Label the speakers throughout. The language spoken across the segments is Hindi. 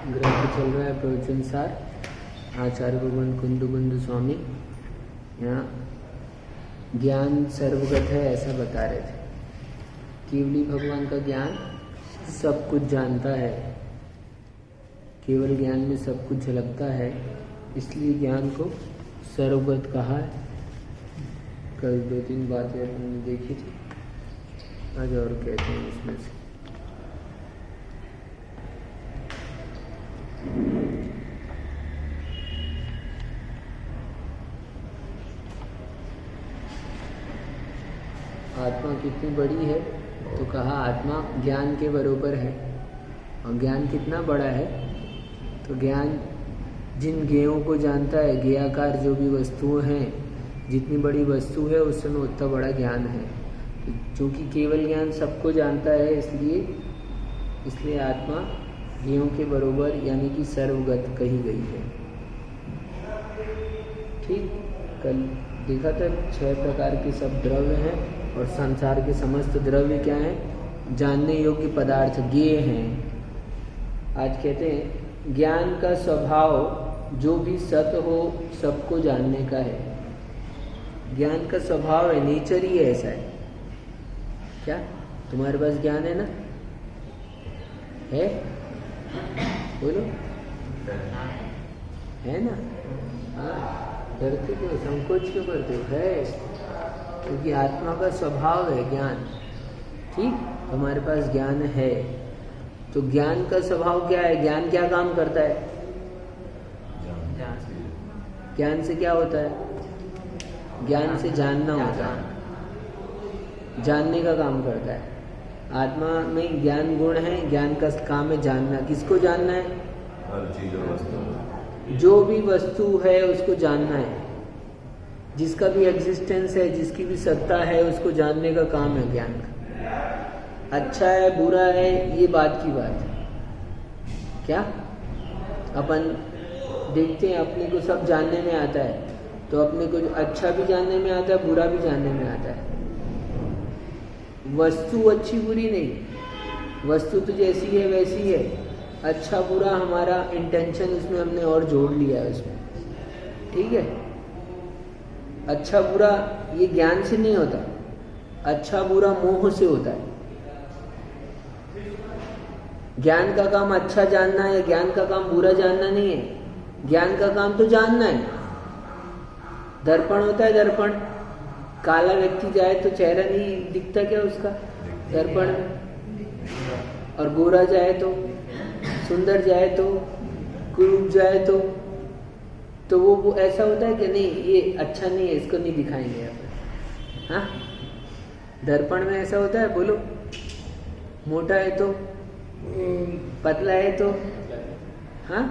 Speaker 1: ग्रंथ चल रहा है प्रवचन सार, आचार्य भगवान कुंदबंधु स्वामी यहाँ ज्ञान सर्वगत है ऐसा बता रहे थे। केवली भगवान का ज्ञान सब कुछ जानता है, केवल ज्ञान में सब कुछ झलकता है, इसलिए ज्ञान को सर्वगत कहा है। कल 2-3 बातें हमने देखी थी, आज और कहते हैं इसमें से। आत्मा कितनी बड़ी है, तो कहा आत्मा ज्ञान के बराबर है। और ज्ञान कितना बड़ा है, तो ज्ञान जिन ज्ञेयों को जानता है, ज्ञेयाकार जो भी वस्तुएं हैं, जितनी बड़ी वस्तु है उस समय उतना बड़ा ज्ञान है। क्योंकि केवल ज्ञान सबको जानता है, इसलिए आत्मा ज्ञेयों के बराबर यानी कि सर्वगत कही गई है। ठीक, कल देखा था 6 प्रकार के सब द्रव्य हैं और संसार के समस्त द्रव्य क्या हैं, जानने योग्य पदार्थ ज्ञेय हैं। आज कहते हैं ज्ञान का स्वभाव जो भी सत हो सबको जानने का है। ज्ञान का स्वभाव है, नेचर ही ऐसा है। क्या तुम्हारे पास ज्ञान है ना? है? बोलो, है ना? हाँ, डरते क्यों, संकोच क्यों करते हो? है, क्योंकि आत्मा का स्वभाव है ज्ञान। ठीक, तुम्हारे पास ज्ञान है, तो ज्ञान का स्वभाव क्या है? ज्ञान क्या काम करता है? ज्ञान से क्या होता है? ज्ञान से जानना होता है, जानने का काम करता है। आत्मा में ज्ञान गुण है, ज्ञान का काम है जानना। किसको जानना है?
Speaker 2: हर चीज और वस्तु,
Speaker 1: जो भी वस्तु है उसको जानना है। जिसका भी एग्जिस्टेंस है, जिसकी भी सत्ता है, उसको जानने का काम है ज्ञान का। अच्छा है बुरा है ये बात की बात है। क्या अपन देखते हैं, अपने को सब जानने में आता है, तो अपने को अच्छा भी जानने में आता है, बुरा भी जानने में आता है। वस्तु अच्छी बुरी नहीं, वस्तु तो जैसी है वैसी है। अच्छा बुरा हमारा इंटेंशन उसमें हमने और जोड़ लिया है उसमें। ठीक है, अच्छा बुरा ये ज्ञान से नहीं होता, अच्छा बुरा मोह से होता है। ज्ञान का काम अच्छा जानना है, ज्ञान का काम बुरा जानना नहीं है। ज्ञान का काम तो जानना है। दर्पण होता है, दर्पण, काला व्यक्ति जाए तो चेहरा नहीं दिखता क्या उसका दर्पण, और गोरा जाए तो, सुंदर जाए तो, कुरूप जाए तो वो ऐसा होता है कि नहीं ये अच्छा नहीं है, इसको नहीं दिखाएंगे आप। हाँ, दर्पण में ऐसा होता है? बोलो, मोटा है तो, पतला है तो, हाँ,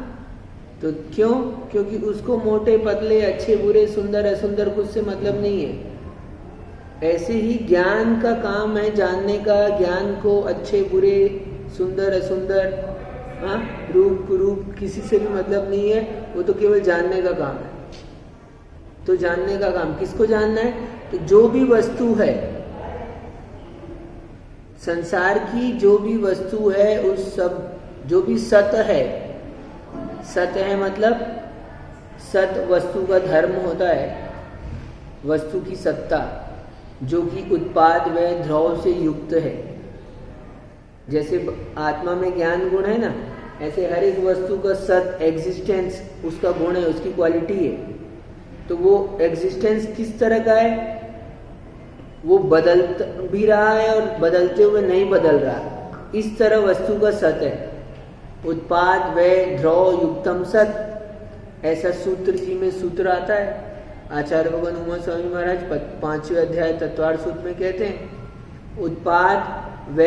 Speaker 1: तो क्यों? क्योंकि उसको मोटे पतले अच्छे बुरे सुंदर असुंदर कुछ से मतलब नहीं है। ऐसे ही ज्ञान का काम है जानने का, ज्ञान को अच्छे बुरे सुंदर असुंदर, हाँ, रूप कुरूप किसी से भी मतलब नहीं है, वो तो केवल जानने का काम है। तो जानने का काम किसको जानना है? तो जो भी वस्तु है संसार की, जो भी वस्तु है उस सब, जो भी सत है, सत है मतलब सत वस्तु का धर्म होता है, वस्तु की सत्ता जो कि उत्पाद व ध्रुव से युक्त है। जैसे आत्मा में ज्ञान गुण है ना, ऐसे हर एक वस्तु का सत एग्जिस्टेंस उसका गुण है, उसकी क्वालिटी है। तो वो एग्जिस्टेंस किस तरह का है? वो बदल भी रहा है और बदलते हुए नहीं बदल रहा, इस तरह वस्तु का सत है। उत्पाद व ध्रुव युक्तम सत, ऐसा सूत्र जी में सूत्र आता है। आचार्य भगवान उमा स्वामी महाराज 5वें अध्याय तत्वार्थ सूत्र में कहते हैं उत्पाद व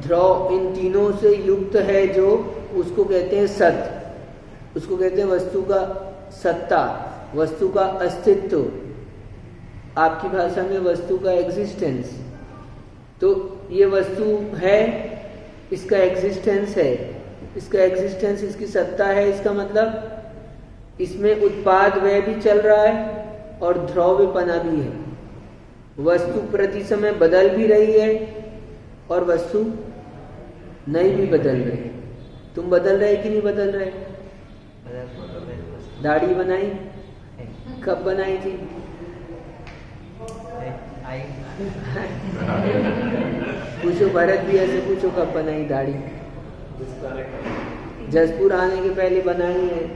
Speaker 1: ध्रुव इन तीनों से युक्त है, जो उसको कहते हैं सत, उसको कहते हैं वस्तु का सत्ता, वस्तु का अस्तित्व, आपकी भाषा में वस्तु का एग्जिस्टेंस। तो ये वस्तु है, इसका एग्जिस्टेंस है, इसका एग्जिस्टेंस इसकी सत्ता है, इसका मतलब इसमें उत्पाद व्यय भी चल रहा है और ध्रुवपना भी है। वस्तु प्रति समय बदल भी रही है और वस्तु नहीं भी बदल रही है। तुम बदल रहे कि नहीं बदल रहे? दाढ़ी बनाई, कब बनाई थी? पूछो भरत भी ऐसे पूछो कब बनाई दाढ़ी? जसपुर आने के पहले बनाई है।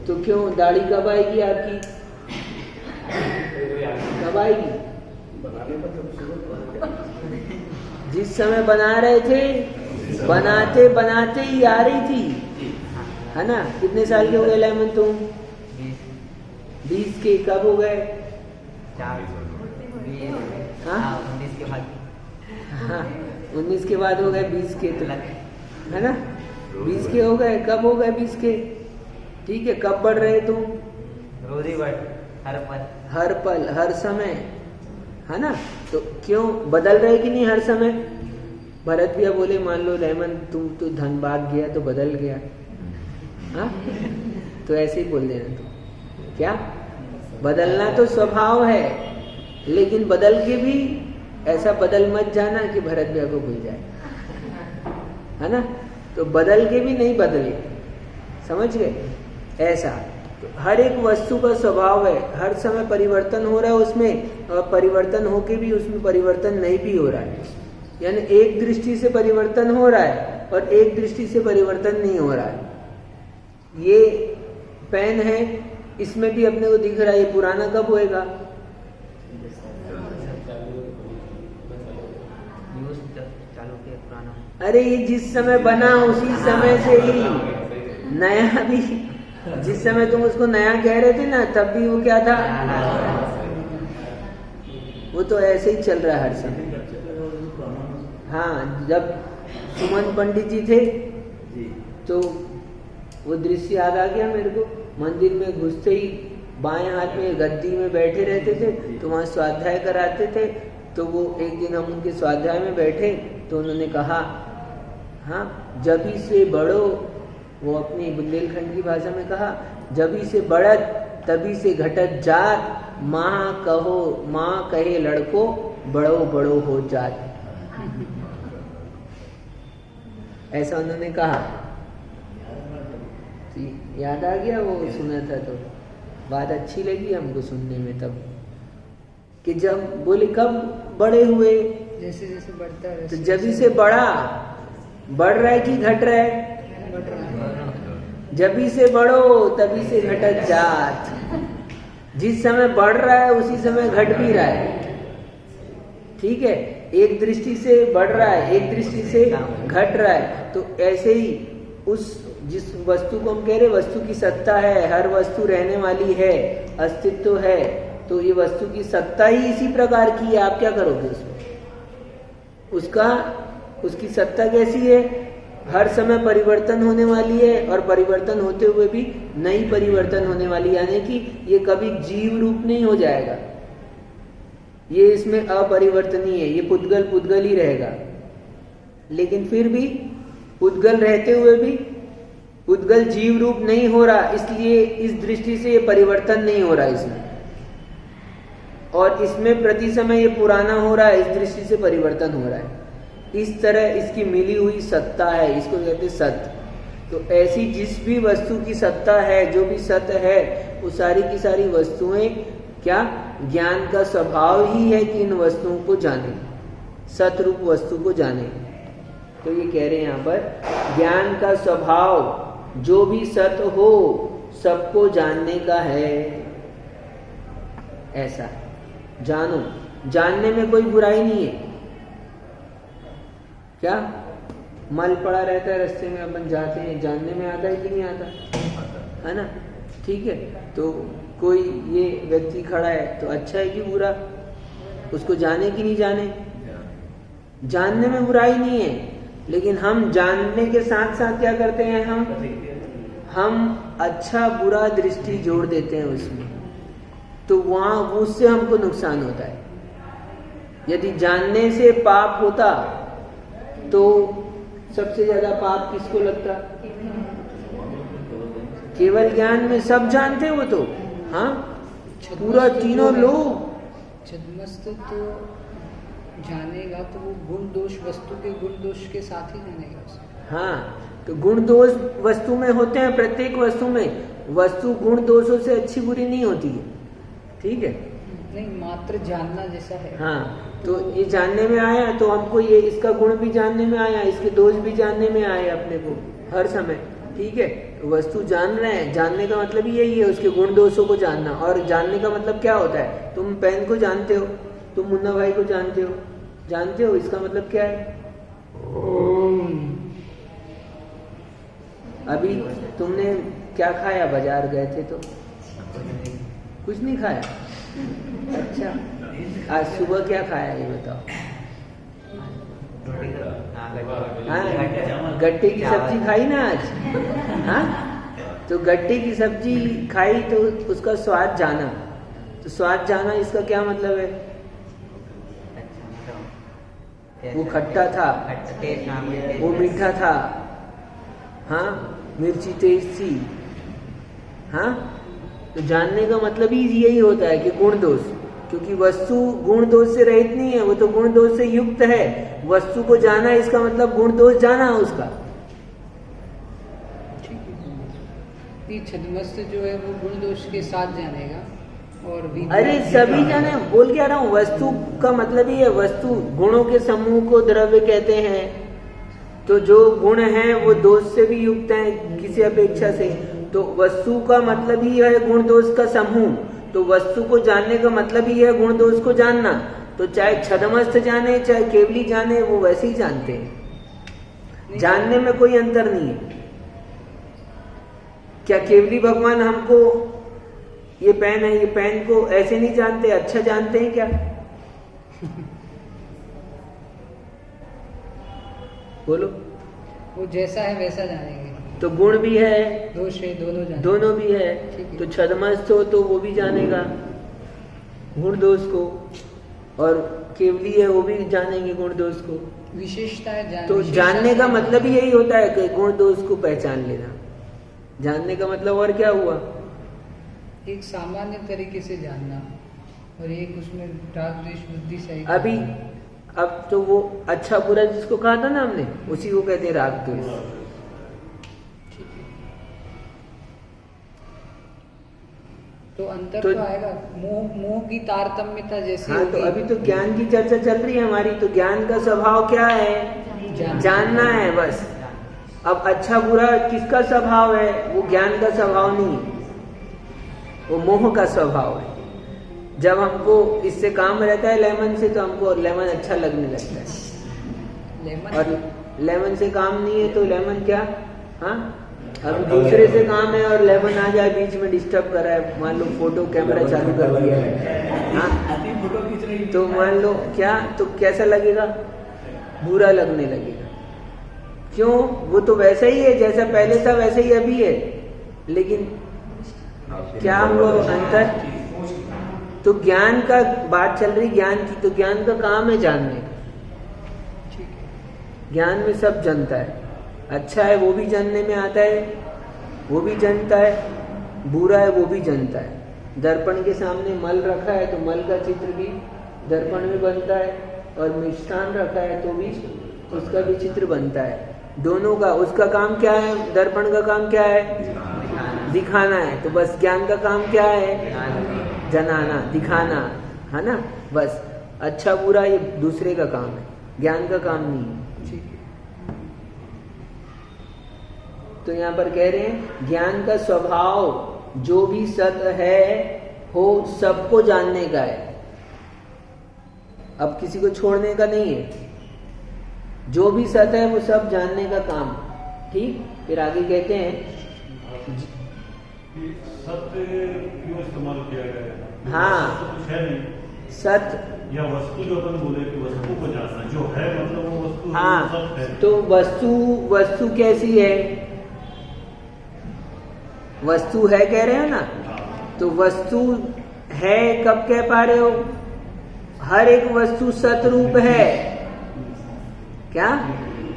Speaker 1: तो क्यों दाढ़ी कब आएगी आपकी? कब आएगी? जिस समय बना रहे थे, बनाते बनाते ही आ रही थी, है ना? कितने साल के हो गए लेमन तुम? 20 के। कब हो गए? 19 के बाद। हाँ 19 के बाद हो गए 20 के, तो है ना? 20 के हो गए। कब हो गए 20 के? ठीक है। कब बढ़ रहे तुम?
Speaker 3: रोज ही बढ़,
Speaker 1: हर पल हर समय, है ना? तो क्यों बदल रहे कि नहीं हर समय? भरत भैया बोले मान लो लेमन तुम तो धनबाद गया तो बदल गया, हाँ? तो ऐसे ही बोल देना तुम। क्या बदलना तो स्वभाव है, लेकिन बदल के भी ऐसा बदल मत जाना कि भरत भैया को भूल जाए, है ना? तो बदल के भी नहीं बदले, समझ गए? ऐसा तो हर एक वस्तु का स्वभाव है, हर समय परिवर्तन हो रहा है उसमें, और परिवर्तन होके भी उसमें परिवर्तन नहीं भी हो रहा है। यानी एक दृष्टि से परिवर्तन हो रहा है और एक दृष्टि से परिवर्तन नहीं हो रहा है। ये पेन है, इसमें भी अपने को दिख रहा है ये पुराना कब होएगा? अरे ये जिस समय बना उसी समय से ही नया भी, जिस समय तुम उसको नया कह रहे थे ना, तब भी वो क्या था? वो तो ऐसे ही चल रहा है हर समय। हाँ, जब सुमन पंडित जी थे तो वो दृश्य याद आ गया मेरे को। मंदिर में घुसते ही बाएं हाथ में गद्दी में बैठे रहते थे, तो वहाँ स्वाध्याय कराते थे। तो वो एक दिन हम उनके स्वाध्याय में बैठे तो उन्होंने कहा, हाँ जभी से बढ़ो, वो अपनी बुंदेलखंड की भाषा में कहा, जभी से बढ़त तभी से घटत जात, माँ कहो माँ कहे लड़को बड़ो बड़ो हो जात। ऐसा उन्होंने कहा। याद आ गया, वो सुना था तो बात अच्छी लगी हमको सुनने में तब, कि जब बोले कब बड़े हुए,
Speaker 4: जैसे जैसे बढ़ता है
Speaker 1: तो जभी से बढ़ा, बढ़ रहा है कि घट रहा है? जभी से बढ़ो तभी से घटत जात। जिस समय बढ़ रहा है उसी समय घट भी रहा है, ठीक है? एक दृष्टि से बढ़ रहा है, एक दृष्टि से घट रहा है। तो ऐसे ही उस जिस वस्तु को हम कह रहे वस्तु की सत्ता है, हर वस्तु रहने वाली है, अस्तित्व है, तो ये वस्तु की सत्ता ही इसी प्रकार की है। आप क्या करोगे उसमें? उसकी सत्ता कैसी है? हर समय परिवर्तन होने वाली है, और परिवर्तन होते हुए भी नई परिवर्तन होने वाली, यानी कि ये कभी जीव रूप नहीं हो जाएगा। ये इसमें अपरिवर्तनीय है, ये पुद्गल पुद्गल ही रहेगा। लेकिन फिर भी पुद्गल रहते हुए भी पुद्गल जीव रूप नहीं हो रहा, इसलिए इस दृष्टि से ये परिवर्तन नहीं हो रहा इसमें। और इसमें प्रति समय ये पुराना हो रहा है, इस दृष्टि से परिवर्तन हो रहा है। इस तरह इसकी मिली हुई सत्ता है, इसको कहते हैं सत्य। तो ऐसी जिस भी वस्तु की सत्ता है, जो भी सत्य है, वो सारी की सारी वस्तुएं क्या ज्ञान का स्वभाव ही है कि इन वस्तुओं को जाने, सतरूप वस्तु को जाने। तो ये कह रहे हैं यहाँ पर, ज्ञान का स्वभाव जो भी सत्य हो सबको जानने का है। ऐसा जानो, जानने में कोई बुराई नहीं है। क्या मल पड़ा रहता है रास्ते में, अपन जाते हैं, जानने में आता है कि नहीं आता, है ना? ठीक है, तो कोई ये व्यक्ति खड़ा है तो अच्छा है कि बुरा, उसको जाने कि नहीं जाने? जानने में बुराई नहीं है, लेकिन हम जानने के साथ साथ क्या करते हैं? हम अच्छा बुरा दृष्टि जोड़ देते हैं उसमें, तो वहां उससे हमको नुकसान होता है। यदि जानने से पाप होता तो सबसे ज्यादा पाप किसको लगता? केवल ज्ञान में सब जानते वो तो, हाँ पूरा तीनों लोग।
Speaker 4: छद्मस्त तो जानेगा तो वो गुण दोष वस्तु के गुण दोष के साथ ही जानेगा उसे।
Speaker 1: हाँ, तो गुण दोष वस्तु में होते हैं, प्रत्येक वस्तु में। वस्तु गुण दोषों से अच्छी बुरी नहीं होती है, ठीक है।
Speaker 4: नहीं, मात्र जानना जैसा है।
Speaker 1: हाँ, तो ये जानने में आया तो हमको ये इसका गुण भी जानने में आया, इसके दोष भी जानने में आए अपने को हर समय, ठीक है। वस्तु जान रहे हैं, जानने का मतलब ही यही है, उसके गुण दोषों को जानना। और जानने का मतलब क्या होता है? तुम पेन को जानते हो, तुम मुन्ना भाई को जानते हो, इसका मतलब क्या है? अभी तुमने क्या खाया? बाजार गए थे तो कुछ नहीं खाया? अच्छा, आज सुबह क्या खाया ये बताओ? हाँ, गट्टे की सब्जी खाई ना आज? हाँ, तो गट्टे की सब्जी खाई तो उसका स्वाद जाना। तो स्वाद जाना, इसका क्या मतलब है? वो खट्टा था, वो मीठा था, हाँ, मिर्ची तेज थी, हाँ। तो जानने का मतलब ही यही होता है कि गुण दोष, क्योंकि वस्तु गुण दोष से रहित नहीं है, वो तो गुण दोष से युक्त है। वस्तु को जाना, इसका मतलब गुण दोष जाना उसका।
Speaker 4: छद्मस्त जो है वो गुण दोष के साथ जानेगा। और
Speaker 1: अरे सभी जाने, बोल क्या रहा हूँ, वस्तु का मतलब ही है, वस्तु गुणों के समूह को द्रव्य कहते हैं। तो जो गुण हैं वो दोष से भी युक्त हैं किसी अपेक्षा से। तो वस्तु का मतलब ही है गुण दोष का समूह। तो वस्तु को जानने का मतलब ही है गुण दोष को जानना। तो चाहे छद्मस्त जाने चाहे केवली जाने, वो वैसे ही जानते हैं, जानने में कोई अंतर नहीं है। क्या केवली भगवान हमको ये पेन है, ये पेन को ऐसे नहीं जानते, अच्छा जानते हैं क्या? बोलो।
Speaker 4: वो जैसा है वैसा जानेंगे।
Speaker 1: तो गुण भी है,
Speaker 4: दोष है, दोनों जानेंगे।
Speaker 1: दोनों भी है। तो छद्मस्त हो तो वो भी जानेगा गुण दोष को, और केवली है वो भी जानेंगे गुण दोष को।
Speaker 4: विशेषता है
Speaker 1: तो जानने का मतलब ही यही होता है कि गुण दोष को पहचान लेना। जानने का मतलब और क्या हुआ?
Speaker 4: एक सामान्य तरीके से जानना, और एक उसमें राग द्वेष बुद्धि सही।
Speaker 1: अभी अब तो वो अच्छा बुरा जिसको कहा था ना हमने, उसी को कहते हैं राग द्वेष।
Speaker 4: तो अंतर तो आएगा, मोह की तारतम्यता जैसी।
Speaker 1: हाँ, तो अभी तो ज्ञान की चर्चा चल रही है हमारी। तो ज्ञान का स्वभाव क्या है? जानना है बस। अब अच्छा बुरा किसका स्वभाव है? वो ज्ञान का स्वभाव नहीं है, वो मोह का स्वभाव है। जब हमको इससे काम रहता है लेमन से, तो हमको लेमन अच्छा लगने लगता है। और लेमन से काम नहीं है तो लेमन क्या, हाँ, अब दूसरे से काम है और लेमन आ जाए बीच में डिस्टर्ब कर रहा है, मान लो फोटो कैमरा चालू कर दिया है, हाँ, तो मान लो क्या, तो कैसा लगेगा? बुरा लगने लगेगा। क्यों? वो तो वैसा ही है, जैसा पहले था वैसे ही अभी है, लेकिन क्या हुआ अंतर? तो ज्ञान का बात चल रही, ज्ञान की। तो ज्ञान का काम है जानने का। ज्ञान में सब जनता है, अच्छा है वो भी जानने में आता है, वो भी जानता है, बुरा है वो भी जानता है। दर्पण के सामने मल रखा है तो मल का चित्र भी दर्पण में बनता है, और मिष्ठान रखा है तो भी उसका भी चित्र बनता है। दोनों का, उसका काम क्या है? दर्पण का काम क्या है? दिखाना है। तो बस ज्ञान का काम क्या है? जनाना, दिखाना, है ना। बस अच्छा बुरा ये दूसरे का काम है, ज्ञान का काम नहीं है। तो यहाँ पर कह रहे हैं ज्ञान का स्वभाव जो भी सत्य है हो सबको जानने का है, अब किसी को छोड़ने का नहीं है। जो भी सत्य है वो सब जानने का काम। ठीक, फिर आगे कहते हैं
Speaker 3: सत्य क्यों इस्तेमाल किया गया है?
Speaker 1: हाँ,
Speaker 3: कुछ है नहीं,
Speaker 1: सत्य
Speaker 3: या वस्तु जो अपन बोले कि वस्तु को जानना, जो है मतलब वो वस्तु,
Speaker 1: हाँ,
Speaker 3: सत्य है।
Speaker 1: तो वस्तु कैसी है? वस्तु है कह रहे हो ना, तो वस्तु है कब कह पा रहे हो? हर एक वस्तु सतरूप है क्या?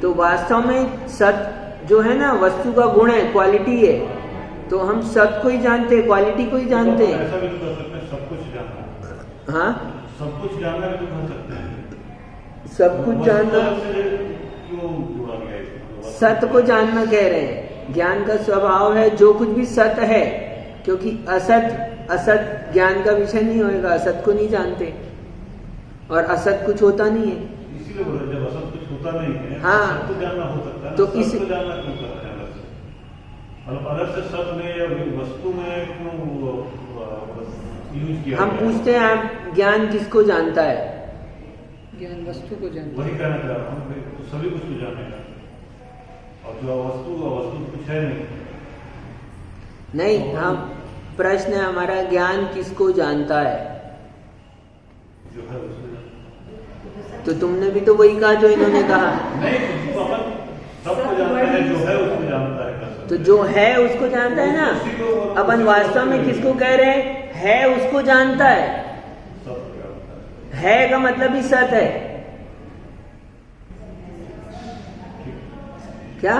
Speaker 1: तो वास्तव में सत जो है ना वस्तु का गुण है, क्वालिटी है। तो हम सत को ही जानते हैं, क्वालिटी को ही जानते हैं।
Speaker 3: ऐसा भी तो कर सकते हैं, सब कुछ जानना।
Speaker 1: हाँ,
Speaker 3: सब कुछ जानना भी तो कर सकते हैं।
Speaker 1: सब कुछ जानना,
Speaker 3: क्यों जुड़ा गया है?
Speaker 1: सत्य को जानना कह रहे हैं। ज्ञान का स्वभाव है जो कुछ भी सत्य है, क्योंकि असत ज्ञान का विषय नहीं होएगा, असत को नहीं जानते और असत कुछ होता नहीं है।
Speaker 3: इसीलिए बोला जब असत कुछ होता नहीं है,
Speaker 1: हाँ,
Speaker 3: सत्य जानना हो सकता है,
Speaker 1: तो
Speaker 3: सत्य
Speaker 1: इस
Speaker 3: को जानना क्यों कर रहे हैं अलग से? मतलब अलग से सत्य में या वस्तु में क्यों यूज किया?
Speaker 1: हम पूछते हैं आप ज्ञान किसको जानता है?
Speaker 4: ज्ञान वस्तु को जानता
Speaker 3: वही कहना चाह रहा हूँ, तो सभी कुछ को जानेगा, और जो वस्तु कुछ है
Speaker 1: नहीं, हम प्रश्न है हमारा, ज्ञान किसको जानता है?
Speaker 3: जो है उसको।
Speaker 1: तो तुमने भी तो वही कहा जो इन्होंने कहा।
Speaker 3: नहीं, तो अपन सबको जानता है, जो है उसको जानता है।
Speaker 1: तो जो है उसको जानता है ना। अपन वास्तव में किसको कह रहे हैं? है उसको जानता है। है का मतलब ही सत्य है। क्या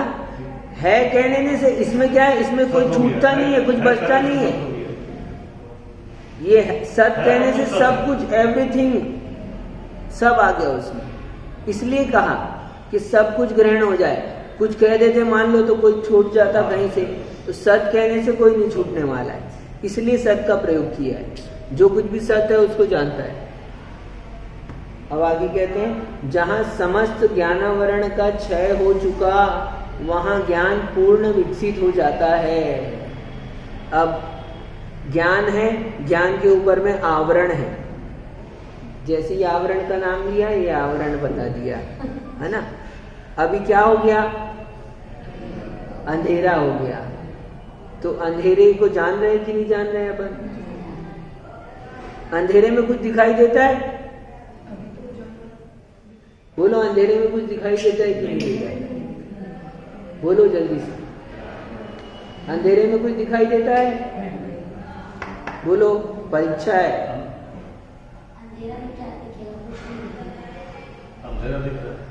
Speaker 1: है कहने से इसमें क्या है? इसमें कोई छूटता नहीं है, कुछ बचता नहीं है। ये सत्य कहने से सब कुछ, एवरीथिंग सब आ गया उसमें। इसलिए कहा कि सब कुछ ग्रहण हो जाए। कुछ कह देते मान लो तो कोई छूट जाता कहीं से, तो सत्य कहने से कोई नहीं छूटने वाला है, इसलिए सत्य का प्रयोग किया है। जो कुछ भी सत्य है उसको जानता है। अब आगे कहते हैं, जहां समस्त ज्ञानावरण का क्षय हो चुका वहां ज्ञान पूर्ण विकसित हो जाता है। अब ज्ञान है, ज्ञान के ऊपर में आवरण है। जैसे ही आवरण का नाम लिया, ये आवरण बता दिया, है ना। अभी क्या हो गया? अंधेरा हो गया। तो अंधेरे को जान रहे हैं कि नहीं जान रहे हैं अपन? अंधेरे में कुछ दिखाई देता है? बोलो, अंधेरे में कुछ दिखाई देता है कि नहीं देता है? बोलो जल्दी से। अंधेरे में कुछ दिखाई देता है? बोलो, परीक्षा है।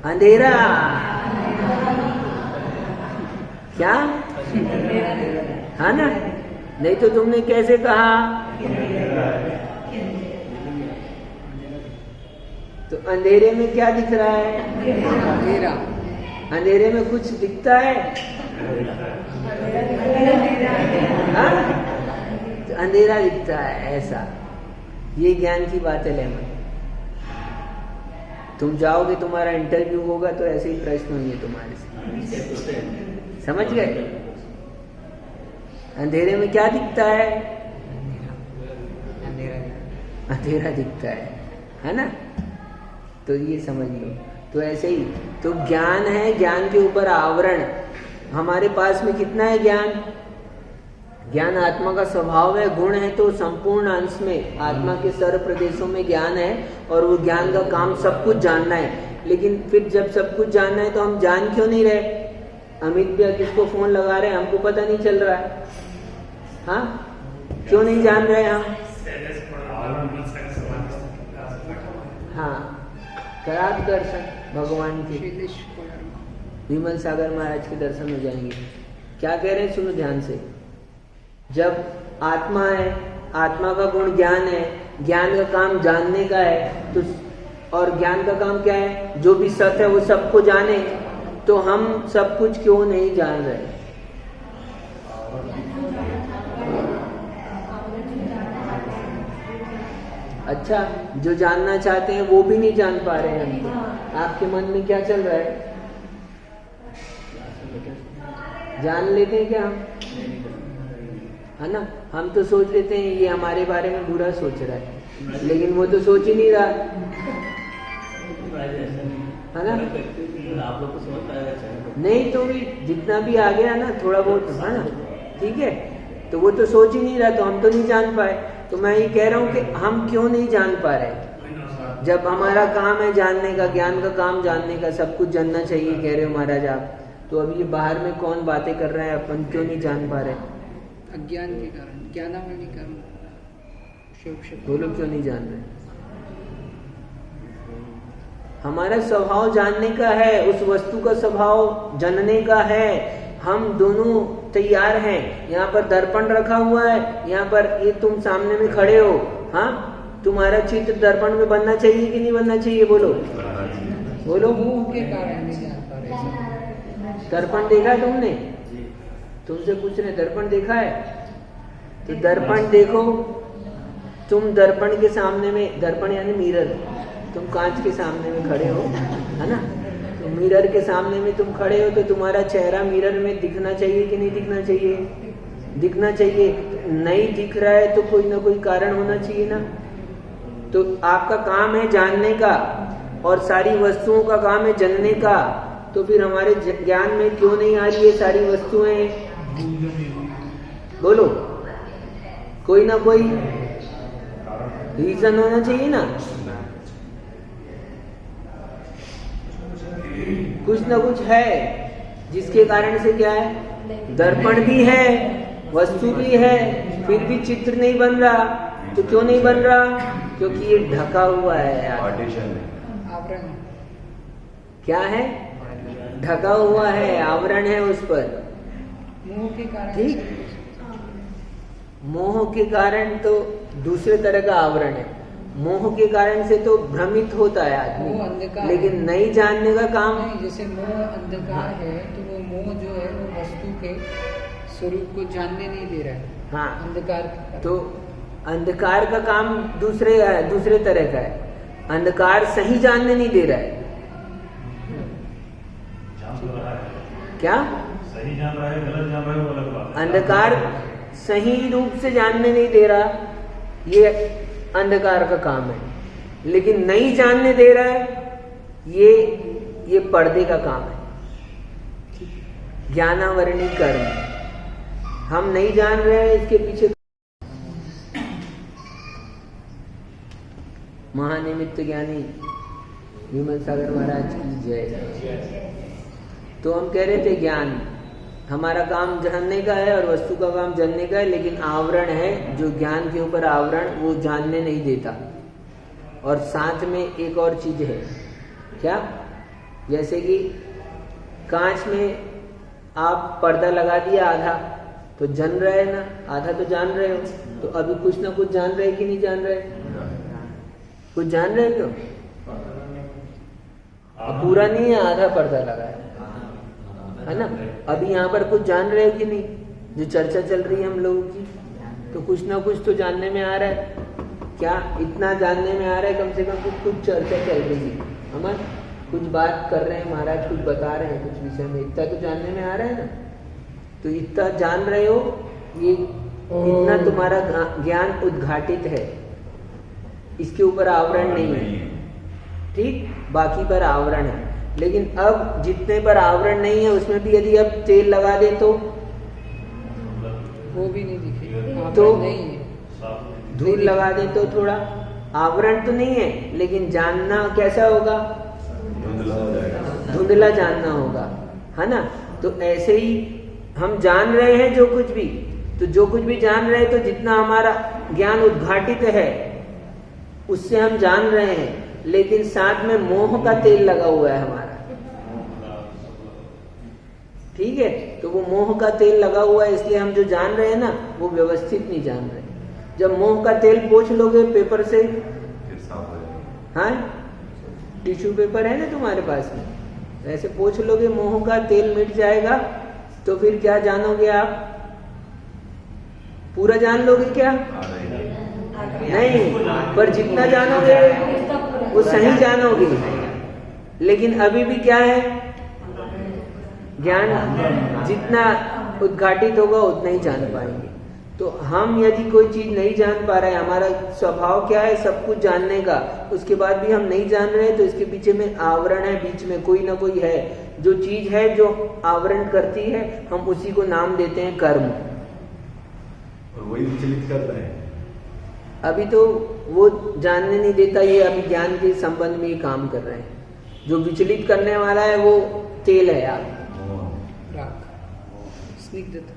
Speaker 1: अंधेरा क्या? हाँ ना? नहीं तो तुमने कैसे कहा? तो अंधेरे में क्या दिख रहा है?
Speaker 4: अंधेरा।
Speaker 1: अंधेरे में कुछ दिखता है? हाँ? तो अंधेरा दिखता है, ऐसा। ये ज्ञान की बात है लेमन। तुम जाओगे, तुम्हारा इंटरव्यू होगा तो ऐसे ही प्रश्न होंगे तुम्हारे से, समझ गए? अंधेरे में क्या दिखता है? अंधेरा दिखता है ना? तो ये समझ लो। तो ऐसे ही तो ज्ञान है, ज्ञान के ऊपर आवरण। हमारे पास में कितना है ज्ञान? ज्ञान आत्मा का स्वभाव है, गुण है, तो संपूर्ण अंश में आत्मा के सर्व प्रदेशों में ज्ञान है, और वो ज्ञान का काम सब कुछ जानना है। लेकिन फिर जब सब कुछ जानना है तो हम जान क्यों नहीं रहे? अमित भैया किसको फोन लगा रहे हैं, हमको पता नहीं चल रहा है। हाँ, क्यों नहीं जान रहे हम? हाँ, करा दर्शन भगवान के, विमल सागर महाराज के दर्शन हो जाएंगे। क्या कह रहे हैं? सुनो ध्यान से। जब आत्मा है, आत्मा का गुण ज्ञान है, ज्ञान का काम जानने का है, तो और ज्ञान का काम क्या है? जो भी सत्य है वो सबको जाने। तो हम सब कुछ क्यों नहीं जान रहे? अच्छा, जो जानना चाहते हैं वो भी नहीं जान पा रहे हैं हमको। आपके मन में क्या चल रहा है? जान लेते हैं क्या हम? है ना? हम तो सोच लेते हैं ये हमारे बारे में बुरा सोच रहा है, लेकिन वो तो सोच ही नहीं रहा, है ना?
Speaker 2: आप लोग को समझ पाएगा
Speaker 1: नहीं तो भी जितना भी आ गया ना थोड़ा बहुत, है ना? ठीक है, तो वो तो सोच ही नहीं रहा, तो हम तो नहीं जान पाए। तो मैं ये कह रहा हूँ कि हम क्यों नहीं जान पा रहे? जब हमारा काम है जानने का, ज्ञान का काम जानने का, सब कुछ जानना चाहिए कह रहे हो महाराज आप, तो अभी ये बाहर में कौन बातें कर रहा है, अपन क्यों नहीं जान पा रहे?
Speaker 4: अज्ञान के कारण, ज्ञानावली के कारण।
Speaker 1: वो लोग क्यों नहीं जान रहे? हमारा स्वभाव जानने का है, उस वस्तु का स्वभाव जानने का है। हम दोनों तैयार हैं। यहाँ पर दर्पण रखा हुआ है, यहाँ पर ये तुम सामने में खड़े हो, हाँ, तुम्हारा चित्र दर्पण में बनना चाहिए कि नहीं बनना चाहिए? बोलो। बोलो।
Speaker 4: मोह के कारण नहीं जान पा रहे सब।
Speaker 1: दर्पण देखा है तुमने?
Speaker 2: जी
Speaker 1: तुमसे पूछ रहे दर्पण देखा है? तो दर्पण देखो, तुम दर्पण के सामने में, दर्पण यानी मिरर, तुम कांच के सामने में खड़े हो, है ना? तो मिरर के सामने में तुम खड़े हो तो तुम्हारा चेहरा मिरर में दिखना चाहिए कि नहीं दिखना चाहिए? दिखना चाहिए। नहीं दिख रहा है तो कोई ना कोई कारण होना चाहिए ना। तो आपका काम है जानने का और सारी वस्तुओं का काम है जानने का, तो फिर हमारे ज्ञान में क्यों नहीं आ रही है सारी वस्तुएं? बोलो, कोई ना कोई रीजन होना चाहिए ना, कुछ ना कुछ है जिसके कारण से क्या है, दर्पण भी है, वस्तु भी है, फिर भी चित्र नहीं बन रहा। तो क्यों नहीं बन रहा? क्योंकि ये ढका हुआ है यार।
Speaker 4: आवरण
Speaker 1: क्या है? ढका हुआ है, आवरण है उस पर।
Speaker 4: मोह के कारण
Speaker 1: ठीक।
Speaker 4: से-
Speaker 1: मोह के कारण तो दूसरे तरह का आवरण है। मोह के कारण से तो भ्रमित होता है
Speaker 4: मोह
Speaker 1: आदमी,
Speaker 4: अंधकार
Speaker 1: लेकिन
Speaker 4: है।
Speaker 1: नहीं जानने का काम।
Speaker 4: नहीं, जैसे मोह अंधकार है तो वो मोह जो है वो वस्तु के स्वरूप को जानने नहीं दे रहा है।
Speaker 1: हाँ,
Speaker 4: अंधकार के कारण।
Speaker 1: तो अंधकार का काम दूसरे तरह का है। अंधकार सही जानने नहीं दे रहा है।
Speaker 3: जान तो रहा है,
Speaker 1: क्या?
Speaker 3: सही जान रहा है, गलत जान रहा है, वो अलग बात है।
Speaker 1: अंधकार सही रूप से जानने नहीं दे रहा, ये अंधकार का काम है। लेकिन नहीं जानने दे रहा है, ये पर्दे का काम है, ज्ञानावरणी कर्म। हम नहीं जान रहे हैं, इसके पीछे महानिमित्त ज्ञानी विमल सागर महाराज की जय। तो हम कह रहे थे ज्ञान, हमारा काम जानने का है और वस्तु का काम जानने का है, लेकिन आवरण है जो ज्ञान के ऊपर आवरण, वो जानने नहीं देता। और साथ में एक और चीज है, क्या? जैसे कि कांच में आप पर्दा लगा दिया आधा, तो जान रहे है ना, आधा तो जान रहे हो, तो अभी कुछ ना कुछ जान रहे कि नहीं जान रहे? कुछ जान रहे क्यों? पूरा नहीं है, आधा पर्दा लगा है ना? अभी यहाँ पर कुछ जान रहे हो कि नहीं? जो चर्चा चल रही है हम लोगों की, तो कुछ ना कुछ तो जानने में आ रहा है। क्या इतना जानने में आ रहा है? कम से कम कुछ चर्चा चल रही है, हम कुछ बात कर रहे हैं, महाराज कुछ बता रहे हैं कुछ विषय में, इतना तो जानने में आ रहा है ना। तो इतना जान रहे हो, ये इतना तुम्हारा ज्ञान उद्घाटित है, इसके ऊपर आवरण नहीं है। ठीक, बाकी पर आवरण है। लेकिन अब जितने पर आवरण नहीं है उसमें भी यदि अब तेल लगा दे तो
Speaker 4: वो भी नहीं दिखे,
Speaker 1: तो
Speaker 4: आवरण नहीं है।
Speaker 1: धूल लगा दे तो थोड़ा आवरण तो नहीं है, लेकिन जानना कैसा होगा? धुंधला जानना होगा, है ना? तो ऐसे ही हम जान रहे हैं जो कुछ भी, तो जो कुछ भी जान रहे हैं, तो जितना हमारा ज्ञान उद्घाटित है उससे हम जान रहे हैं, लेकिन साथ में मोह का तेल लगा हुआ है हमारा। ठीक है, तो वो मोह का तेल लगा हुआ है, इसलिए हम जो जान रहे हैं ना, वो व्यवस्थित नहीं जान रहे। जब मोह का तेल पोंछ लोगे पेपर से, हाँ, टिश्यू पेपर है ना तुम्हारे पास में, ऐसे पोंछ लोगे, मोह का तेल मिट जाएगा, तो फिर क्या जानोगे आप? पूरा जान लोगे क्या? नहीं, पर जितना जानोगे वो सही जानोगे। लेकिन अभी भी क्या है, ज्ञान जितना उद्घाटित होगा उतना ही जान पाएंगे। तो हम यदि कोई चीज नहीं जान पा रहे हैं, हमारा स्वभाव क्या है, सब कुछ जानने का, उसके बाद भी हम नहीं जान रहे, तो इसके पीछे में आवरण है, बीच में कोई ना कोई है। जो चीज है जो आवरण करती है, हम उसी को नाम देते हैं कर्म।
Speaker 5: और वही विचलित करता है।
Speaker 1: अभी तो वो जानने नहीं देता, ये अभी ज्ञान के संबंध में ये काम कर रहे हैं। जो विचलित करने वाला है वो तेल है आप,
Speaker 4: राग, स्निग्धता,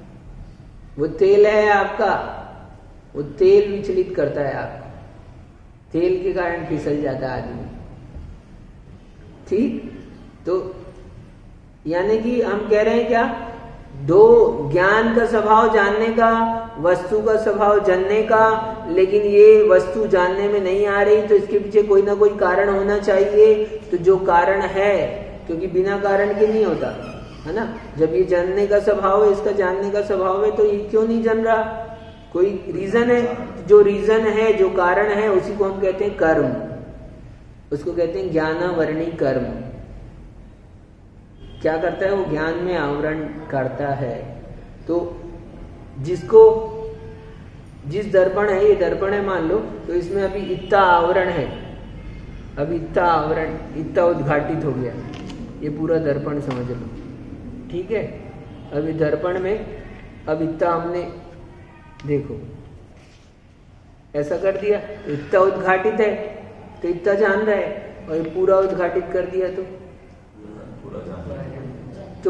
Speaker 1: वो तेल है आपका, वो तेल विचलित करता है आपको, तेल के कारण फिसल जाता है आदमी। ठीक, तो यानी कि हम कह रहे हैं क्या, दो, ज्ञान का स्वभाव जानने का, वस्तु का स्वभाव जानने का, लेकिन ये वस्तु जानने में नहीं आ रही, तो इसके पीछे कोई ना कोई कारण होना चाहिए। तो जो कारण है, क्योंकि बिना कारण के नहीं होता है ना, जब ये जानने का स्वभाव है, इसका जानने का स्वभाव है, तो ये क्यों नहीं जान रहा? कोई रीजन है। जो रीजन है, जो कारण है, उसी को हम कहते हैं कर्म, उसको कहते हैं ज्ञानावरणी कर्म। क्या करता है वो? ज्ञान में आवरण करता है। तो जिसको, जिस दर्पण है, ये दर्पण है मान लो, तो इसमें अभी इतना आवरण है, अभी इतना आवरण, इतना उद्घाटित हो गया, ये पूरा दर्पण समझ लो, ठीक है। अभी दर्पण में अब इतना हमने, देखो ऐसा कर दिया, इतना उद्घाटित है, तो इतना जान रहा है, और ये पूरा उद्घाटित कर दिया तो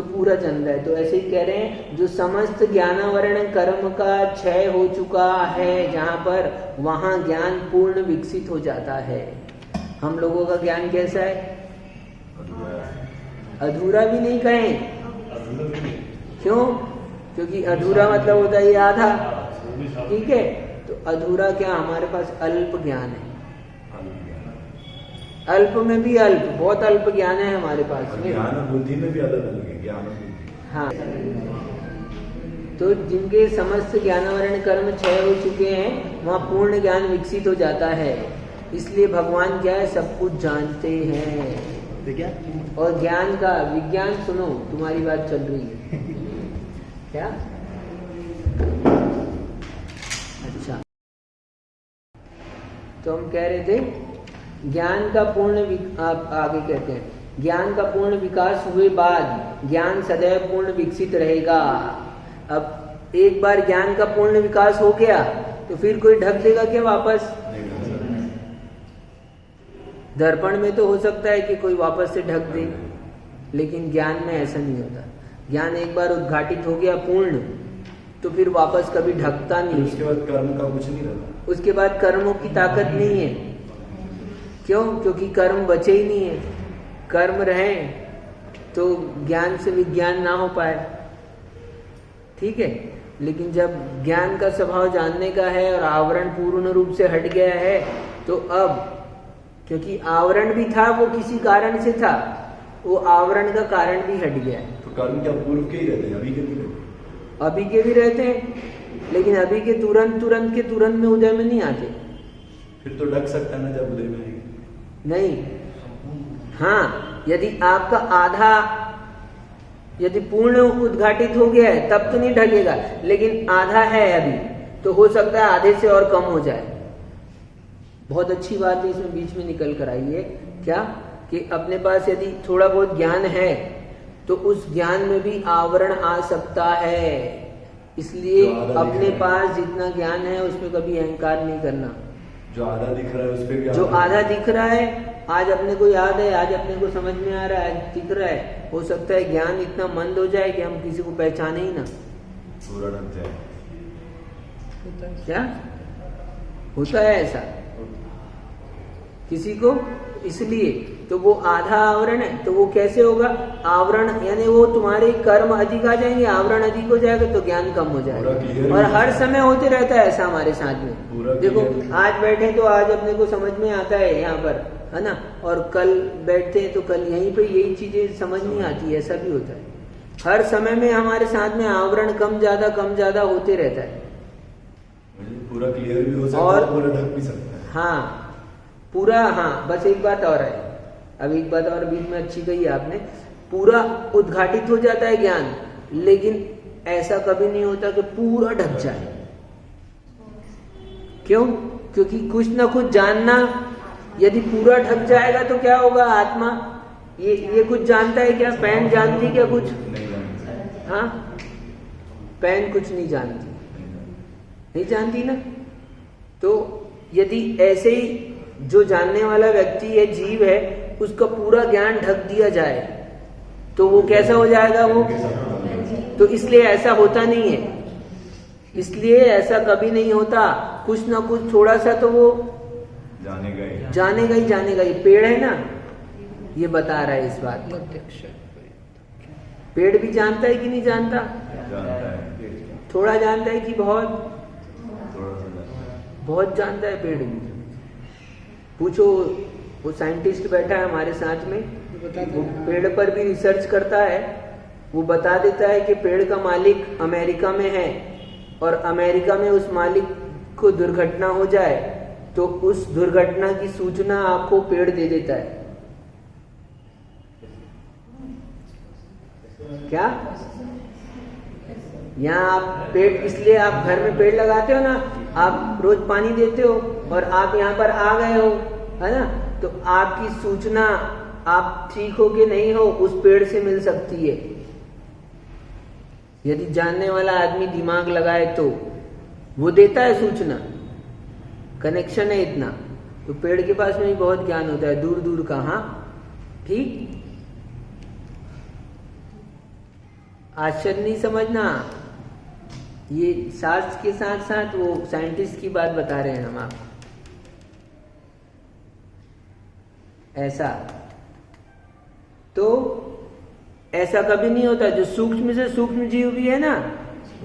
Speaker 1: पूरा जान रहा है। तो ऐसे ही कह रहे हैं, जो समस्त ज्ञानावरण कर्म का क्षय हो चुका है जहां पर, वहां ज्ञान पूर्ण विकसित हो जाता है। हम लोगों का ज्ञान कैसा है? अधूरा भी नहीं कहें। क्यों? क्योंकि अधूरा मतलब होता है ये आधा, ठीक है। तो अधूरा क्या? हमारे पास अल्प ज्ञान है, अल्प में भी अल्प, बहुत अल्प ज्ञान है हमारे पास में।
Speaker 5: ज्ञान और बुद्धि में भी अलग अलग है, ज्ञान और बुद्धि।
Speaker 1: हाँ, तो जिनके समस्त ज्ञानावरण कर्म क्षय हो चुके हैं, वहाँ पूर्ण ज्ञान विकसित हो जाता है। इसलिए भगवान क्या है? सब कुछ जानते हैं। और ज्ञान का विज्ञान, सुनो तुम्हारी बात चल रही है क्या? अच्छा, तो हम कह रहे थे ज्ञान का पूर्ण आप आगे कहते हैं, ज्ञान का पूर्ण विकास हुए बाद ज्ञान सदैव पूर्ण विकसित रहेगा। अब एक बार ज्ञान का पूर्ण विकास हो गया, तो फिर कोई ढक देगा क्या वापस? दर्पण में तो हो सकता है कि कोई वापस से ढक दे, लेकिन ज्ञान में ऐसा नहीं होता। ज्ञान एक बार उद्घाटित हो गया पूर्ण, तो फिर वापस कभी ढकता नहीं।
Speaker 5: उसके बाद कर्म का कुछ नहीं रहता।
Speaker 1: उसके बाद कर्मों की ताकत नहीं है। क्यों? क्योंकि कर्म बचे ही नहीं है। कर्म रहे तो ज्ञान से विज्ञान ना हो पाए, ठीक है। लेकिन जब ज्ञान का स्वभाव जानने का है और आवरण पूर्ण रूप से हट गया है, तो अब क्योंकि आवरण भी था, वो किसी कारण से था, वो आवरण का कारण भी हट गया है।
Speaker 5: तो कर्म क्या पूर्व के ही रहते हैं, अभी के नहीं रहते?
Speaker 1: अभी के भी रहते हैं, लेकिन अभी के तुरंत में उदय में नहीं आते।
Speaker 5: फिर तो ढक सकता है ना जब उदय में आएंगे।
Speaker 1: नहीं, हाँ, यदि आपका आधा, यदि पूर्ण उद्घाटित हो गया है तब तो नहीं ढकेगा, लेकिन आधा है अभी, तो हो सकता है आधे से और कम हो जाए। बहुत अच्छी बात है इसमें बीच में निकल कर आई है क्या, कि अपने पास यदि थोड़ा बहुत ज्ञान है तो उस ज्ञान में भी आवरण आ सकता है। इसलिए अपने पास जितना ज्ञान है उसमें कभी अहंकार नहीं करना।
Speaker 5: जो आधा दिख रहा है उस पे भी,
Speaker 1: जो आधा दिख रहा है, आज अपने को याद है, आज अपने को समझ में आ रहा है, आज दिख रहा है, हो सकता है ज्ञान इतना मंद हो जाए कि हम किसी को पहचाने ही ना,
Speaker 5: पूरा ढक जाए।
Speaker 1: क्या होता है ऐसा किसी को? इसलिए तो वो आधा आवरण है, तो वो कैसे होगा? आवरण यानी वो तुम्हारे कर्म अधिक आ जाएंगे, आवरण अधिक हो जाएगा तो ज्ञान कम हो जाएगा। और हर समय होते रहता है ऐसा हमारे साथ में। देखो आज बैठे तो आज अपने को समझ में आता है यहाँ पर, है ना, और कल बैठते हैं तो कल यहीं पे यही चीजें समझ नहीं आती, ऐसा भी होता है। हर समय में हमारे साथ में आवरण कम ज्यादा होते रहता है।
Speaker 5: पूरा क्लियर भी हो सकता है, पूरा ढक भी सकता है।
Speaker 1: हाँ पूरा, हाँ बस एक बात और है, अब एक बात और बीच में अच्छी कही आपने, पूरा उद्घाटित हो जाता है ज्ञान, लेकिन ऐसा कभी नहीं होता कि पूरा ढक जाए। क्यों? क्योंकि कुछ ना कुछ जानना, यदि पूरा ढक जाएगा तो क्या होगा? आत्मा ये कुछ जानता है क्या? पैन जानती क्या कुछ?
Speaker 5: नहीं जानता।
Speaker 1: हाँ, पैन कुछ नहीं जानती, नहीं जानती ना। तो यदि ऐसे ही जो जानने वाला व्यक्ति है, जीव है, उसका पूरा ज्ञान ढक दिया जाए तो वो कैसा हो जाएगा? वो तो इसलिए ऐसा होता नहीं है, इसलिए ऐसा कभी नहीं होता। कुछ ना कुछ थोड़ा सा तो वो जानेगा ही। ये पेड़ है ना, ये बता रहा है इस बात को। पेड़ भी जानता है कि नहीं जानता?
Speaker 5: जानता है,
Speaker 1: थोड़ा जानता है कि बहुत?
Speaker 5: थोड़ा सा जानता है।
Speaker 1: बहुत जानता है पेड़ भी। पूछो, वो साइंटिस्ट बैठा है हमारे साथ में, वो पेड़ पर भी रिसर्च करता है। वो बता देता है कि पेड़ का मालिक अमेरिका में है और अमेरिका में उस मालिक को दुर्घटना हो जाए तो उस दुर्घटना की सूचना आपको पेड़ दे देता है। क्या? यहाँ आप पेड़, इसलिए आप घर में पेड़ लगाते हो ना, आप रोज पानी देते हो और आप यहाँ पर आ गए हो, है ना, तो आपकी सूचना आप ठीक हो कि नहीं हो उस पेड़ से मिल सकती है। यदि जानने वाला आदमी दिमाग लगाए तो वो देता है सूचना, कनेक्शन है इतना। तो पेड़ के पास में भी बहुत ज्ञान होता है, दूर दूर का। हाँ, ठीक। आश्चर्य नहीं समझना, ये शास्त्र के साथ साथ वो साइंटिस्ट की बात बता रहे हैं हम आपको। ऐसा तो ऐसा कभी नहीं होता। जो सूक्ष्म से सूक्ष्म जीव भी है ना,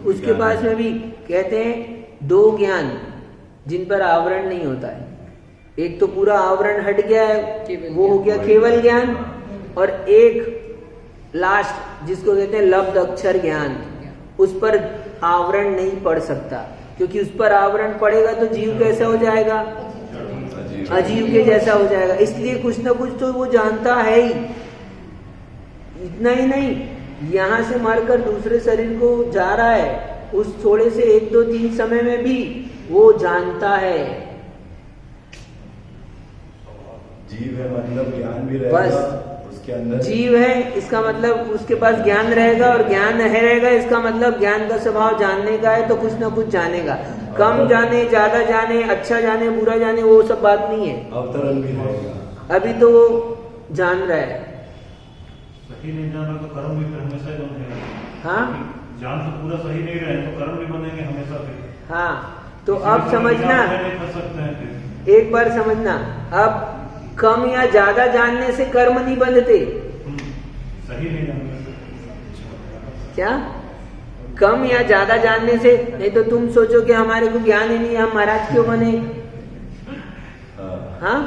Speaker 1: उसके पास में भी कहते हैं दो ज्ञान जिन पर आवरण नहीं होता है। एक तो पूरा आवरण हट गया है, वो हो गया केवल ज्ञान, और एक लास्ट जिसको कहते हैं लब्ध अक्षर ज्ञान, उस पर आवरण नहीं पड़ सकता, क्योंकि उस पर आवरण पड़ेगा तो जीव कैसा हो जाएगा? अजीव के जैसा हो जाएगा। इसलिए कुछ ना कुछ तो वो जानता है ही। इतना ही नहीं, यहाँ से मरकर दूसरे शरीर को जा रहा है, उस थोड़े से 1, 2, 3 समय में भी वो जानता है।
Speaker 5: जीव है मतलब ज्ञान भी रहेगा
Speaker 1: बस
Speaker 5: उसके अंदर।
Speaker 1: जीव है इसका मतलब उसके पास ज्ञान रहेगा, और ज्ञान है रहेगा इसका मतलब ज्ञान का स्वभाव जानने का है, तो कुछ ना कुछ जानेगा। कम जाने, ज्यादा जाने, अच्छा जाने, बुरा जाने, वो सब बात नहीं है।
Speaker 5: अवतरण भी रहेगा।
Speaker 1: अभी तो वो जान रहा है।
Speaker 3: सही नहीं जाना तो कर्म भी फिर हमेशा ही बनेगा।
Speaker 1: हाँ,
Speaker 3: जान तो पूरा सही नहीं रहे तो कर्म भी बनेंगे हमेशा फिर।
Speaker 1: हाँ, तो
Speaker 3: किसी
Speaker 1: अब
Speaker 3: भी
Speaker 1: समझना,
Speaker 3: नहीं कर सकते हैं फिर।
Speaker 1: एक बार समझना, अब कम या ज्यादा जानने से कर्म नहीं बनते।
Speaker 3: सही नहीं जानने से।
Speaker 1: क्या? कम या ज्यादा जानने से? नहीं तो तुम सोचो कि हमारे को ज्ञान ही नहीं, हम महाराज क्यों बने? हाँ,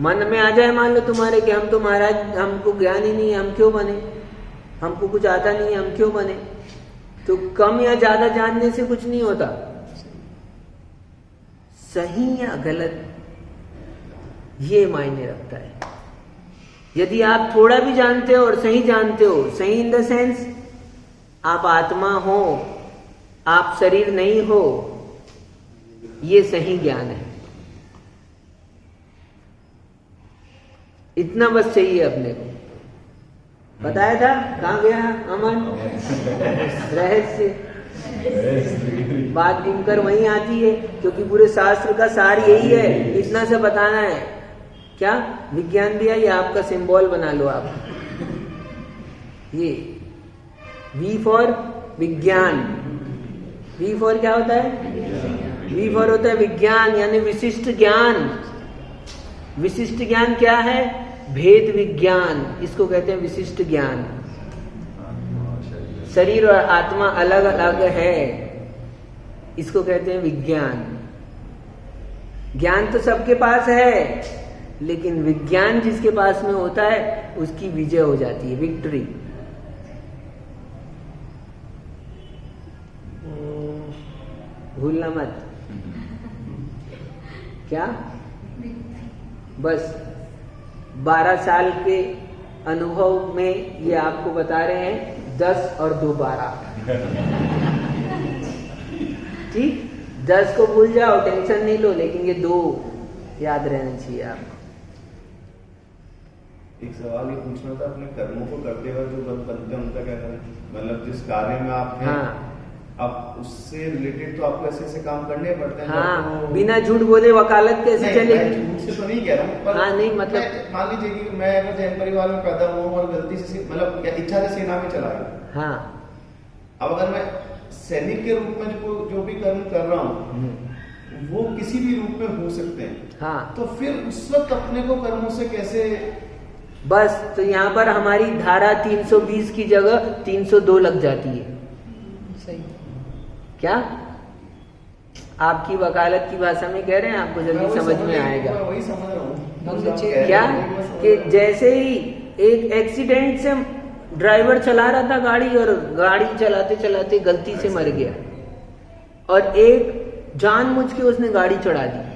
Speaker 1: मन में आ जाए मान लो तुम्हारे कि हम तो महाराज, हमको ज्ञान ही नहीं है, हम क्यों बने? हमको कुछ आता नहीं है, हम क्यों बने? तो कम या ज्यादा जानने से कुछ नहीं होता। सही या गलत ये मायने रखता है। यदि आप थोड़ा भी जानते हो और सही जानते हो, सही इन द सेंस आप आत्मा हो, आप शरीर नहीं हो, ये सही ज्ञान है। इतना बस चाहिए अपने को। बताया था, कहाँ गया अमन? रहस्य। बात घूमकर वहीं आती है, क्योंकि पूरे शास्त्र का सार यही है, इतना से बताना है। क्या? विज्ञान भी है, ये आपका सिंबल बना लो आप। ये वी फॉर विज्ञान। वी फॉर क्या होता है? वी फॉर होता है विज्ञान, यानी विशिष्ट ज्ञान। विशिष्ट ज्ञान क्या है? भेद विज्ञान, इसको कहते हैं विशिष्ट ज्ञान। शरीर और आत्मा अलग अलग है, इसको कहते हैं विज्ञान। ज्ञान तो सबके पास है, लेकिन विज्ञान जिसके पास में होता है उसकी विजय हो जाती है, विक्ट्री। भूलना मत। क्या? बस 12 साल के अनुभव में ये आपको बता रहे हैं, 10 और 2 12। ठीक, 10 को भूल जाओ, टेंशन नहीं लो, लेकिन ये 2 याद रहना चाहिए आपको।
Speaker 6: एक सवाल ये पूछना था, अपने कर्मों को करते हुए जो बनते हैं उनका क्या करें? मतलब जिस कार्य में आप हैं,
Speaker 1: हाँ,
Speaker 6: अब उससे रिलेटेड तो आपको ऐसे ऐसे काम करने पड़ते हैं।
Speaker 1: हाँ, बिना झूठ बोले वकालत कैसे चलेगी?
Speaker 6: झूठ से तो नहीं कह रहा हूँ, पर
Speaker 1: हाँ, नहीं, मतलब
Speaker 6: मान लीजिए कि मैं अगर जैन परिवार में पैदा हुआ और गलती से मतलब इच्छा से सेना में चला गया।
Speaker 1: हाँ,
Speaker 6: अब अगर मैं सैनिक के रूप में जो भी कर्म कर रहा हूँ वो किसी भी रूप में हो सकते हैं।
Speaker 1: हाँ,
Speaker 6: तो फिर उस वक्त अपने को कर्मों से कैसे
Speaker 1: बस तो यहाँ पर हमारी धारा 320 की जगह 302 लग जाती है।
Speaker 4: सही।
Speaker 1: क्या आपकी वकालत की भाषा में कह रहे हैं, आपको जल्दी समझ में आएगा।
Speaker 6: वही समझ रहा हूँ
Speaker 1: क्या कि जैसे ही एक एक्सीडेंट से ड्राइवर चला रहा था गाड़ी और गाड़ी चलाते चलाते गलती से मर गया, और एक जानबूझ के उसने गाड़ी चढ़ा दी,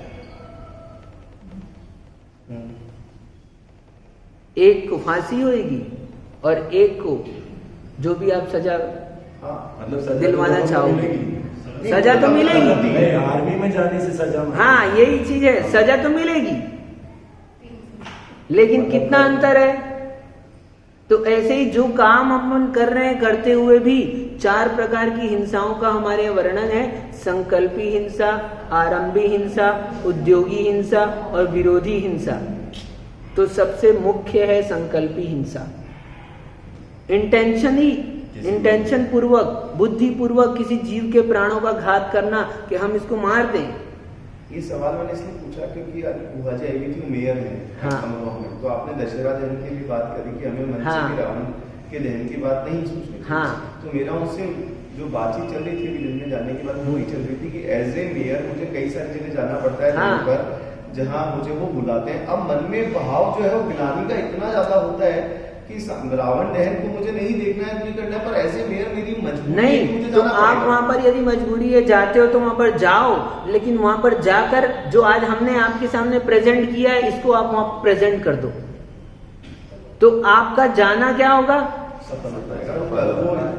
Speaker 1: एक को फांसी होगी और एक को जो भी आप सजा
Speaker 5: मतलब सजा
Speaker 1: दिलवाना
Speaker 5: तो
Speaker 1: चाहोगे,
Speaker 5: मिलेगी।
Speaker 1: सजा तो मिलेगी।
Speaker 5: नहीं, आर्मी में जाने से सजा
Speaker 1: हाँ यही चीज है, सजा तो मिलेगी, लेकिन कितना अंतर है। तो ऐसे ही जो काम अपन कर रहे हैं, करते हुए भी 4 प्रकार की हिंसाओं का हमारे वर्णन है। संकल्पी हिंसा, आरंभी हिंसा, उद्योगी हिंसा और विरोधी हिंसा। तो सबसे मुख्य है संकल्पी हिंसा। इंटेंशन पूर्वक, बुद्धि पूर्वक किसी जीव के प्राणों का घात करना कि हम इसको मार दें।
Speaker 6: ये सवाल मैंने इसलिए पूछा क्योंकि बुहाजी आई थी मेयर है
Speaker 1: हाँ।
Speaker 6: अमरोहा में, तो आपने दशहरा दहन की भी बात करी कि हमें मन
Speaker 1: हाँ।
Speaker 6: से रावण के दहन की बात नहीं सोचनी थी।
Speaker 1: हाँ।
Speaker 6: तो मेरा उससे जो बातचीत चल रही थी विलेज में जाने की बात वही चल रही थी कि एज ए मेयर मुझे कई सारी जगह जाना पड़ता है
Speaker 1: हाँ।
Speaker 6: पर जहाँ मुझे वो बुलाते हैं। अब मन में भाव जो है वो गिलानी का इतना ज्यादा होता है कि रावण दहन को मुझे नहीं देखना है, नहीं करना है, पर ऐसे मेयर मेरी मजबूरी है कि
Speaker 1: नहीं
Speaker 6: मुझे
Speaker 1: तो
Speaker 6: जाना
Speaker 1: आप
Speaker 6: पड़ेगा।
Speaker 1: वहां पर यदि मजबूरी है जाते हो तो वहां पर जाओ, लेकिन वहां पर जाकर जो आज हमने आपके सामने प्रेजेंट किया है इसको आप वहां प्रेजेंट कर दो, तो आपका जाना क्या होगा,
Speaker 6: सफल हो जाएगा,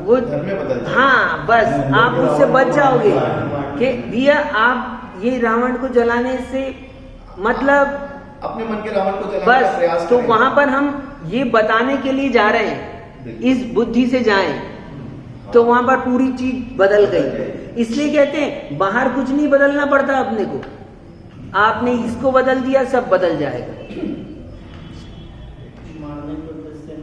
Speaker 1: वो
Speaker 6: घर में बदल जाएगा।
Speaker 1: हाँ बस आप उससे बच जाओगे कि भैया आप ये रावण को जलाने से मतलब
Speaker 6: अपने मन के रावण को जलाने का प्रयास
Speaker 1: बस तो
Speaker 6: करें।
Speaker 1: वहां पर हम ये बताने के लिए जा रहे हैं, इस बुद्धि से जाएं तो वहां पर पूरी चीज बदल गई। इसलिए कहते हैं बाहर कुछ नहीं बदलना पड़ता अपने को, आपने इसको बदल दिया सब बदल जाएगा।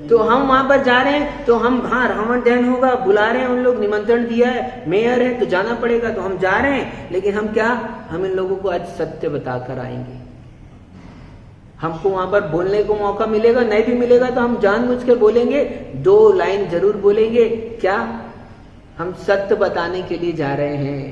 Speaker 1: तो हम वहां पर जा रहे हैं तो हम हाँ रावण दहन होगा, बुला रहे हैं, उन लोग निमंत्रण दिया है, मेयर है तो जाना पड़ेगा, तो हम जा रहे हैं, लेकिन हम क्या, हम इन लोगों को आज सत्य बताकर आएंगे। हमको वहां पर बोलने को मौका मिलेगा, नहीं भी मिलेगा तो हम जानबूझकर बोलेंगे, 2 लाइन जरूर बोलेंगे। क्या, हम सत्य बताने के लिए जा रहे हैं,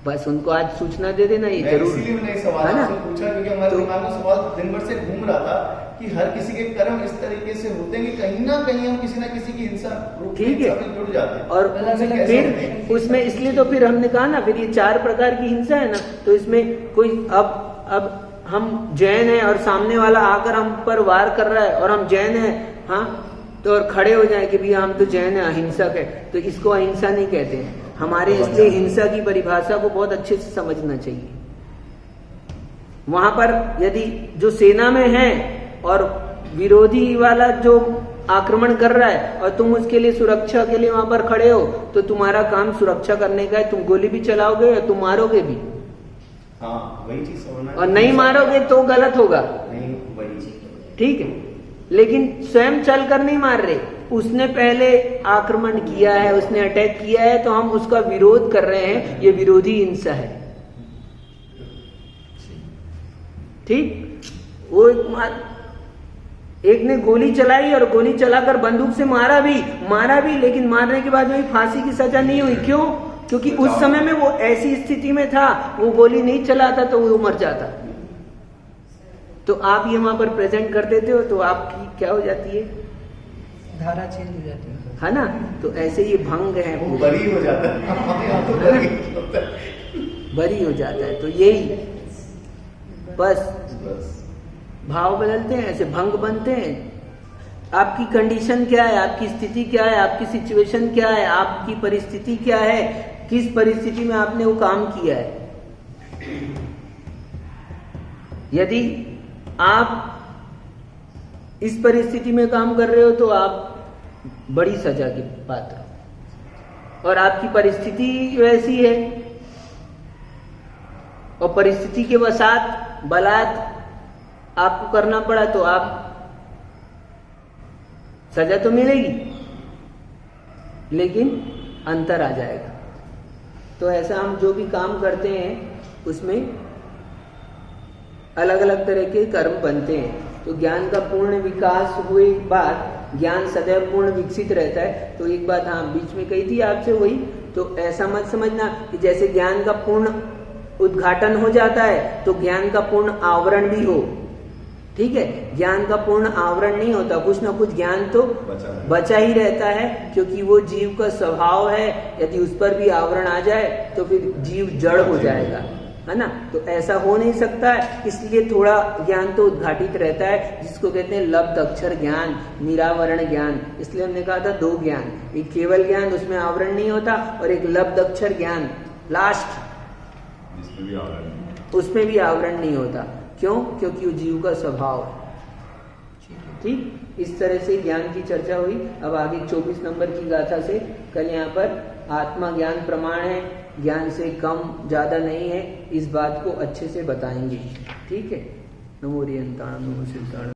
Speaker 1: बस उनको आज सूचना दे देना, ये जरूर
Speaker 6: इसीलिए मैंने सवाल
Speaker 1: है ना?
Speaker 6: आपसे पूछा क्योंकि हमारे
Speaker 1: तो-
Speaker 6: दिमाग में सवाल दिन भर से घूम रहा था कि हर किसी के कर्म इस तरीके से होते हैं कि कहीं ना कहीं हम किसी ना किसी की हिंसा
Speaker 1: ठीक है।
Speaker 6: में जुड़ जाते हैं।
Speaker 1: और
Speaker 6: उनसे कैसे
Speaker 1: फिर
Speaker 6: होते हैं?
Speaker 1: उसमें इसलिए तो फिर हमने कहा ना, फिर ये 4 प्रकार की हिंसा है ना, तो इसमें कोई अब हम जैन है और सामने वाला आकर हम पर वार कर रहा है और हम जैन है, हाँ तो और खड़े हो जाए कि भैया हम तो जैन है, अहिंसक है, तो इसको अहिंसा नहीं कहते हैं हमारे। इसलिए हिंसा की परिभाषा को बहुत अच्छे से समझना चाहिए। वहां पर यदि जो सेना में है और विरोधी वाला जो आक्रमण कर रहा है और तुम उसके लिए सुरक्षा के लिए वहां पर खड़े हो, तो तुम्हारा काम सुरक्षा करने का है, तुम गोली भी चलाओगे और तुम मारोगे भी,
Speaker 6: हाँ वही चीज समझना है।
Speaker 1: और नहीं मारोगे तो गलत होगा,
Speaker 6: नहीं वही चीज।
Speaker 1: ठीक है। लेकिन स्वयं चलकर नहीं मार रहे, उसने पहले आक्रमण किया है, उसने अटैक किया है, तो हम उसका विरोध कर रहे हैं, ये विरोधी हिंसा है। ठीक, वो एक ने गोली चलाई और गोली चलाकर बंदूक से मारा भी, लेकिन मारने के बाद में फांसी की सजा नहीं हुई। क्यों? क्योंकि उस समय में वो ऐसी स्थिति में था, वो गोली नहीं चलाता तो वो मर जाता। तो आप ये वहां पर प्रेजेंट कर देते हो तो आपकी क्या हो जाती है,
Speaker 4: धारा चेंज हो जाती
Speaker 1: है ना? तो ऐसे ये भंग है,
Speaker 6: वो बरी हो जाता है हमारे यहाँ तो बरी हो जाता है।
Speaker 1: बरी हो जाता है। तो यही बस
Speaker 6: बस
Speaker 1: भाव बदलते हैं, ऐसे भंग बनते हैं। आपकी कंडीशन क्या है, आपकी स्थिति क्या है, आपकी सिचुएशन क्या है, आपकी परिस्थिति क्या है, किस परिस्थिति में आपने वो काम किया है। यदि आप इस परिस्थिति में काम कर रहे हो तो आप बड़ी सजा के पात्र हो, और आपकी परिस्थिति वैसी है और परिस्थिति के वसात बलात् आपको करना पड़ा तो आप सजा तो मिलेगी, लेकिन अंतर आ जाएगा। तो ऐसा हम जो भी काम करते हैं उसमें अलग अलग तरह के कर्म बनते हैं। तो ज्ञान का पूर्ण विकास हुए बाद ज्ञान सदैव पूर्ण विकसित रहता है। तो एक बात हाँ बीच में कही थी आपसे वही, तो ऐसा मत समझना कि जैसे ज्ञान का पूर्ण उद्घाटन हो जाता है तो ज्ञान का पूर्ण आवरण भी हो, ठीक है। ज्ञान का पूर्ण आवरण नहीं होता, कुछ ना कुछ ज्ञान तो बचा ही रहता है, क्योंकि वो जीव का स्वभाव है। यदि उस पर भी आवरण आ जाए तो फिर जीव जड़ हो जाएगा, है ना। तो ऐसा हो नहीं सकता है, इसलिए थोड़ा ज्ञान तो उद्घाटित रहता है, जिसको कहते हैं लब्ध अक्षर ज्ञान, निरावरण ज्ञान। इसलिए हमने कहा था दो ज्ञान, एक केवल ज्ञान उसमें आवरण नहीं होता, और एक लब्ध अक्षर ज्ञान लास्ट उसमें भी आवरण नहीं होता। क्यों? क्योंकि वो जीव का स्वभाव है। ठीक, इस तरह से ज्ञान की चर्चा हुई। अब आगे 24 नंबर की गाथा से कल यहाँ पर आत्मा ज्ञान प्रमाण है, ज्ञान से कम ज्यादा नहीं है, इस बात को अच्छे से बताएंगे। ठीक है। नमो रियंताणम नमो सिद्धाणम।